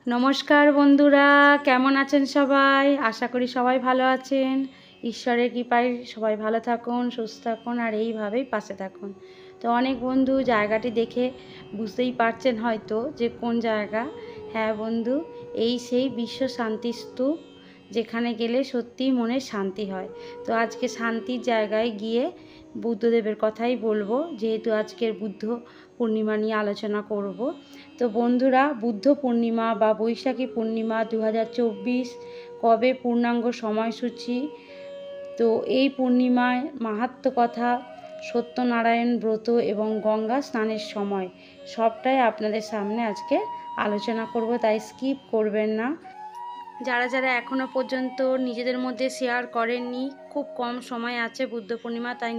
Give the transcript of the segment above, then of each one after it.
নমস্কার বন্ধুরা, কেমন আছেন সবাই? আশা করি সবাই ভালো আছেন। ঈশ্বরের কৃপায় সবাই ভালো থাকুন, সুস্থ থাকুন আর এইভাবেই পাশে থাকুন। তো অনেক বন্ধু জায়গাটি দেখে বুঝতেই পারছেন হয়তো যে কোন জায়গা। হ্যাঁ বন্ধু, এই সেই বিশ্ব শান্তি স্তূপ, যেখানে গেলে সত্যিই মনে শান্তি হয়। তো আজকে শান্তির জায়গায় গিয়ে বুদ্ধদেবের কথাই বলবো, যেহেতু আজকের বুদ্ধ পূর্ণিমা নিয়ে আলোচনা করব। তো বন্ধুরা, বুদ্ধ পূর্ণিমা বা বৈশাখী পূর্ণিমা 2024 কবে পূর্ণাঙ্গ সময়সূচি, তো এই পূর্ণিমায় মাহাত্ম্য কথা, সত্যনারায়ণ ব্রত এবং গঙ্গা স্নানের সময় সবটাই আপনাদের সামনে আজকে আলোচনা করব, তাই স্কিপ করবেন না। যারা যারা এখনও পর্যন্ত নিজেদের মধ্যে শেয়ার করেননি, খুব কম সময় আছে বুদ্ধ পূর্ণিমা, তাই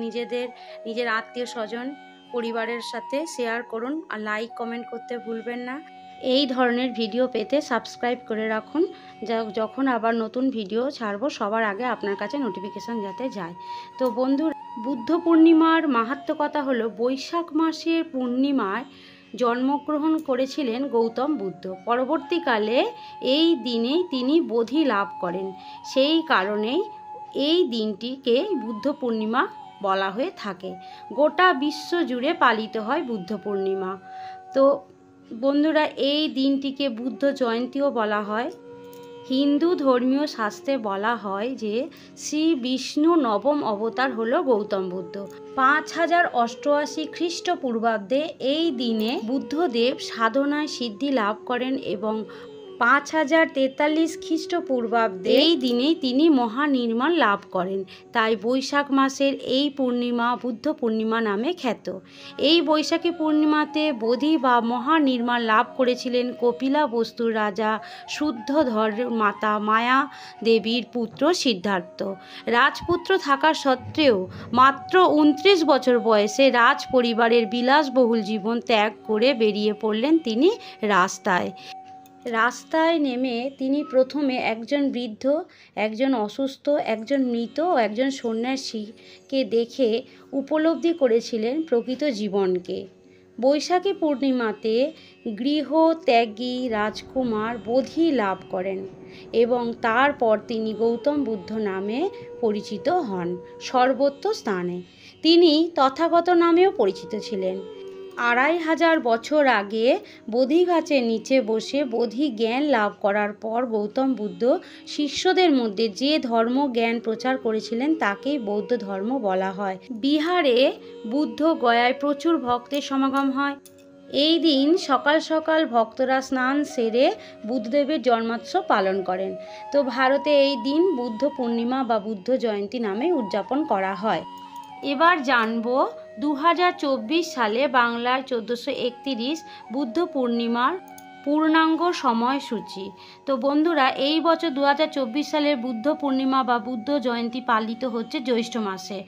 নিজের আত্মীয় স্বজন পরিবারের সাথে শেয়ার করুন আর লাইক কমেন্ট করতে ভুলবেন না। এই ধরনের ভিডিও পেতে সাবস্ক্রাইব করে রাখুন, যখন আবার নতুন ভিডিও ছাড়বো সবার আগে আপনার কাছে নোটিফিকেশান যাতে যায়। তো বন্ধু, বুদ্ধ পূর্ণিমার মাহাত্ম্য কথা হলো, বৈশাখ মাসের পূর্ণিমায় জন্মগ্রহণ করেছিলেন গৌতম বুদ্ধ। পরবর্তীকালে এই দিনেই তিনি বোধি লাভ করেন। সেই কারণেই এই দিনটিকে বুদ্ধ পূর্ণিমা বলা হয়ে থাকে। গোটা বিশ্ব জুড়ে পালিত হয় বুদ্ধ পূর্ণিমা। তো বন্ধুরা, এই দিনটিকে বুদ্ধ জয়ন্তীও বলা হয়। হিন্দু ধর্মীয় শাস্ত্রে বলা হয় যে শ্রী বিষ্ণু নবম অবতার হলো গৌতম বুদ্ধ। 5088 খ্রিস্টপূর্বাব্দে এই দিনে বুদ্ধদেব সাধনায় সিদ্ধি লাভ করেন এবং 5043 খ্রিস্টপূর্বাব্দে এই দিনেই তিনি মহানির্মাণ লাভ করেন। তাই বৈশাখ মাসের এই পূর্ণিমা বুদ্ধ পূর্ণিমা নামে খ্যাত। এই বৈশাখী পূর্ণিমাতে বোধি বা মহানির্মাণ লাভ করেছিলেন কপিলা বস্তুর রাজা শুদ্ধোধর মাতা মায়া দেবীর পুত্র সিদ্ধার্থ। রাজপুত্র থাকা সত্ত্বেও মাত্র 29 বছর বয়সে রাজ পরিবারের বিলাসবহুল জীবন ত্যাগ করে বেরিয়ে পড়লেন তিনি রাস্তায় নেমে তিনি প্রথমে একজন বৃদ্ধ, একজন অসুস্থ, একজন মৃত ও একজন সন্ন্যাসীকে দেখে উপলব্ধি করেছিলেন প্রকৃত জীবনকে। বৈশাখী পূর্ণিমাতে গৃহত্যাগী রাজকুমার বোধি লাভ করেন এবং তারপর তিনি গৌতম বুদ্ধ নামে পরিচিত হন। সর্বত্র স্থানে তিনি তথাগত নামেও পরিচিত ছিলেন। 2500 বছর আগে বোধি গাছের নিচে বসে বোধি জ্ঞান লাভ করার পর গৌতম বুদ্ধ শিষ্যদের মধ্যে যে ধর্ম জ্ঞান প্রচার করেছিলেন তাকেই বৌদ্ধ ধর্ম বলা হয়। বিহারে বুদ্ধ গয়ায় প্রচুর ভক্তের সমাগম হয়। এই দিন সকাল সকাল ভক্তরা স্নান সেরে বুদ্ধদেবের জন্মোৎসব পালন করেন। তো ভারতে এই দিন বুদ্ধ পূর্ণিমা বা বুদ্ধ জয়ন্তী নামে উদযাপন করা হয়। এবার জানব 2024 সালে বাংলায় 1431 বুদ্ধ পূর্ণিমার পূর্ণাঙ্গ সময়সূচি। তো বন্ধুরা, এই বছর 2024 সালের বুদ্ধ পূর্ণিমা বা বুদ্ধ জয়ন্তী পালিত হচ্ছে জ্যৈষ্ঠ মাসে।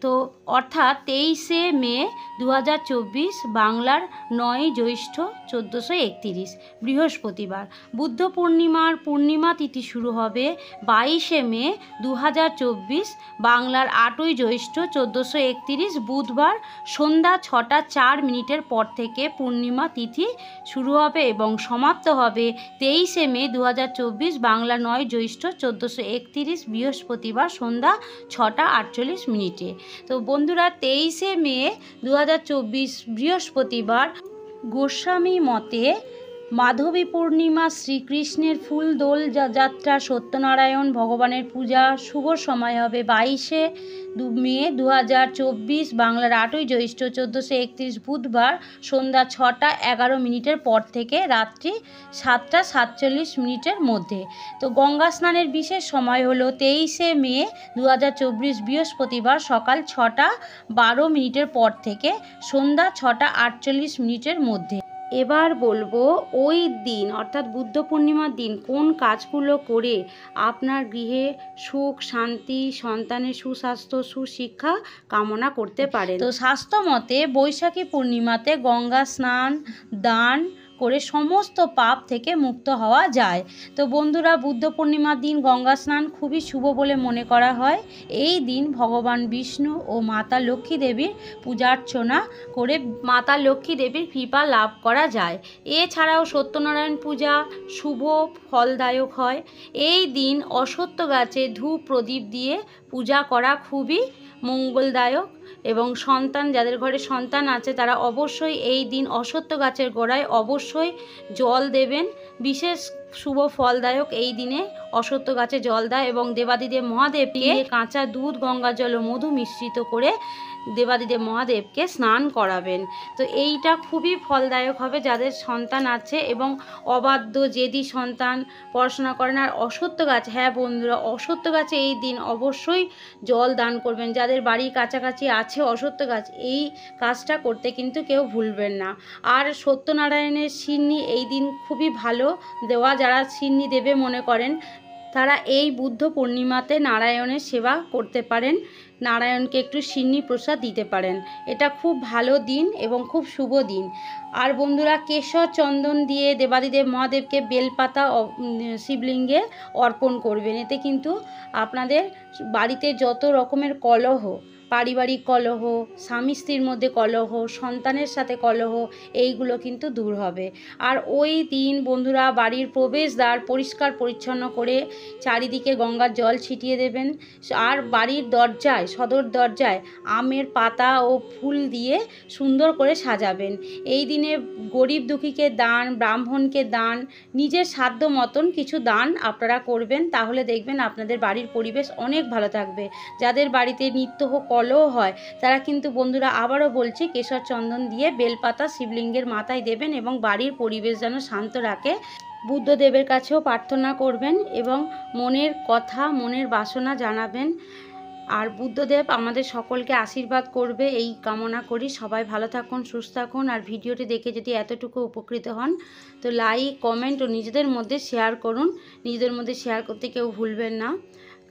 তো অর্থাৎ 23শে মে 2024, বাংলার 9 জ্যৈষ্ঠ 1431 বৃহস্পতিবার। বুদ্ধ পূর্ণিমার পূর্ণিমা তিথি শুরু হবে 22শে মে 2024, বাংলার 8ই জ্যৈষ্ঠ 1431 বুধবার সন্ধ্যা 6টা 4 মিনিটের পর থেকে পূর্ণিমা তিথি শুরু হবে এবং সমাপ্ত হবে 23শে মে 2024, বাংলা 9 জ্যৈষ্ঠ 1431 বৃহস্পতিবার সন্ধ্যা 6টা 48 মিনিটে। তো বন্ধুরা, 23শে মে 2024 বৃহস্পতিবার গোস্বামী মতে মাধবী পূর্ণিমা, শ্রীকৃষ্ণের ফুল দোল যাত্রা, সত্যনারায়ণ ভগবানের পূজা, শুভ সময় হবে 22শে মে 2024, বাংলার 8ই জ্যৈষ্ঠ 1431 বুধবার সন্ধ্যা 6টা 11 মিনিটের পর থেকে রাত্রি 7টা 47 মিনিটের মধ্যে। তো গঙ্গা স্নানের বিশেষ সময় হলো 23শে মে 2024 বৃহস্পতিবার সকাল 6টা 12 মিনিটের পর থেকে সন্ধ্যা 6টা 48 মিনিটের মধ্যে। এবার বলবো ওই দিন অর্থাৎ বুদ্ধ পূর্ণিমার দিন কোন কাজগুলো করে আপনার গৃহে সুখ শান্তি, সন্তানের সুস্বাস্থ্য, সুশিক্ষা কামনা করতে পারেন। তো স্বাস্থ্য মতে বৈশাখী পূর্ণিমাতে গঙ্গা স্নান, দান, করে সমস্ত পাপ থেকে মুক্ত হওয়া যায়। তো বন্ধুরা, বুদ্ধ পূর্ণিমার দিন গঙ্গা স্নান খুবই শুভ বলে মনে করা হয়। এই দিন ভগবান বিষ্ণু ও মাতা লক্ষ্মী দেবীর পূজা অর্চনা করে মাতা লক্ষ্মী দেবীর কৃপা লাভ করা যায়। এছাড়াও সত্যনারায়ণ পূজা শুভ ফলদায়ক হয়। এই দিন অশ্বত্থ গাছে ধূপ প্রদীপ দিয়ে পূজা করা খুবই মঙ্গলদায়ক এবং যাদের ঘরে সন্তান আছে তারা অবশ্যই এই দিন অশ্বত্থ গাছের গোড়ায় অবশ্যই জল দেবেন। বিশেষ শুভ ফলদায়ক এই দিনে অশ্বত্থ গাছে জল দেয় এবং দেবাদিদেব মহাদেবকে কাঁচা দুধ, গঙ্গা জল ও মধু মিশ্রিত করে দেবাদিদেব মহাদেবকে স্নান করাবেন। তো এইটা খুবই ফলদায়ক হবে যাদের সন্তান আছে এবং অবাধ্য জেদি সন্তান, পড়াশোনা করেন। আর অশ্বত্থ গাছ, হ্যাঁ বন্ধুরা, অশ্বত্থ গাছে এই দিন অবশ্যই জল দান করবেন। যাদের বাড়ির কাছাকাছি আছে অশ্বত্থ গাছ, এই কাজটা করতে কিন্তু কেউ ভুলবেন না। আর সত্যনারায়ণের সিন্নি এই দিন খুবই ভালো দেওয়া। যারা সিন্নি দেবে মনে করেন তারা এই বুদ্ধ পূর্ণিমাতে নারায়ণের সেবা করতে পারেন, নারায়ণকে একটু সিন্নি প্রসাদ দিতে পারেন। এটা খুব ভালো দিন এবং খুব শুভ দিন। আর বন্ধুরা, কেশর চন্দন দিয়ে দেবাদিদেব মহাদেবকে বেলপাতা শিবলিঙ্গে অর্পণ করবেন। এতে কিন্তু আপনাদের বাড়িতে যত রকমের কলহ, পারিবারিক কলহ, স্বামী স্ত্রীর মধ্যে কলহ, সন্তানের সাথে কলহ, এইগুলো কিন্তু দূর হবে। আর ওই দিন বন্ধুরা বাড়ির প্রবেশদ্বার পরিষ্কার পরিচ্ছন্ন করে চারিদিকে গঙ্গার জল ছিটিয়ে দেবেন। আর বাড়ির দরজায়, সদর দরজায় আমের পাতা ও ফুল দিয়ে সুন্দর করে সাজাবেন। এই দিনে গরিব দুঃখীকে দান, ব্রাহ্মণকে দান, নিজের সাধ্য মতন কিছু দান আপনারা করবেন। তাহলে দেখবেন আপনাদের বাড়ির পরিবেশ অনেক ভালো থাকবে। যাদের বাড়িতে নিত্য কলহ হয় তারা কিন্তু বন্ধুরা, আবারও বলছি, কেশর চন্দন দিয়ে বেলপাতা শিবলিঙ্গের মাথায় দেবেন এবং বাড়ির পরিবেশ যেন শান্ত রাখে বুদ্ধদেবের কাছেও প্রার্থনা করবেন এবং মনের কথা, মনের বাসনা জানাবেন। আর বুদ্ধদেব আমাদের সকলকে আশীর্বাদ করবে এই কামনা করি। সবাই ভালো থাকুন, সুস্থ থাকুন। আর ভিডিওটি দেখে যদি এতটুকু উপকৃত হন তো লাইক, কমেন্ট ও নিজেদের মধ্যে শেয়ার করুন। নিজেদের মধ্যে শেয়ার করতে কেউ ভুলবেন না,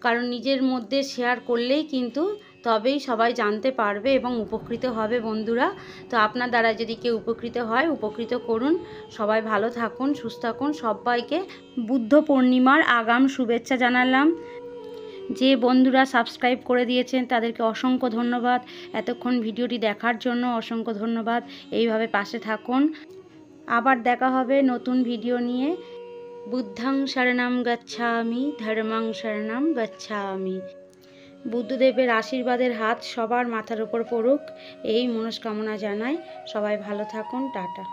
কারণ নিজের মধ্যে শেয়ার করলেই কিন্তু তবেই সবাই জানতে পারবে এবং উপকৃত হবে বন্ধুরা। তো আপনার দ্বারা যদি কেউ উপকৃত হয়, উপকৃত করুন। সবাই ভালো থাকুন, সুস্থ থাকুন। সবাইকে বুদ্ধ পূর্ণিমার আগাম শুভেচ্ছা জানালাম। যে বন্ধুরা সাবস্ক্রাইব করে দিয়েছেন তাদেরকে অসংখ্য ধন্যবাদ। এতক্ষণ ভিডিওটি দেখার জন্য অসংখ্য ধন্যবাদ। এইভাবে পাশে থাকুন। আবার দেখা হবে নতুন ভিডিও নিয়ে। বুদ্ধাং শরণং গচ্ছামি, ধর্মাং শরণং গচ্ছামি। বুদ্ধদেবের আশীর্বাদের হাত সবার মাথার উপর পড়ুক, এই মনস্কামনা জানাই। সবাই ভালো থাকুন। টাটা।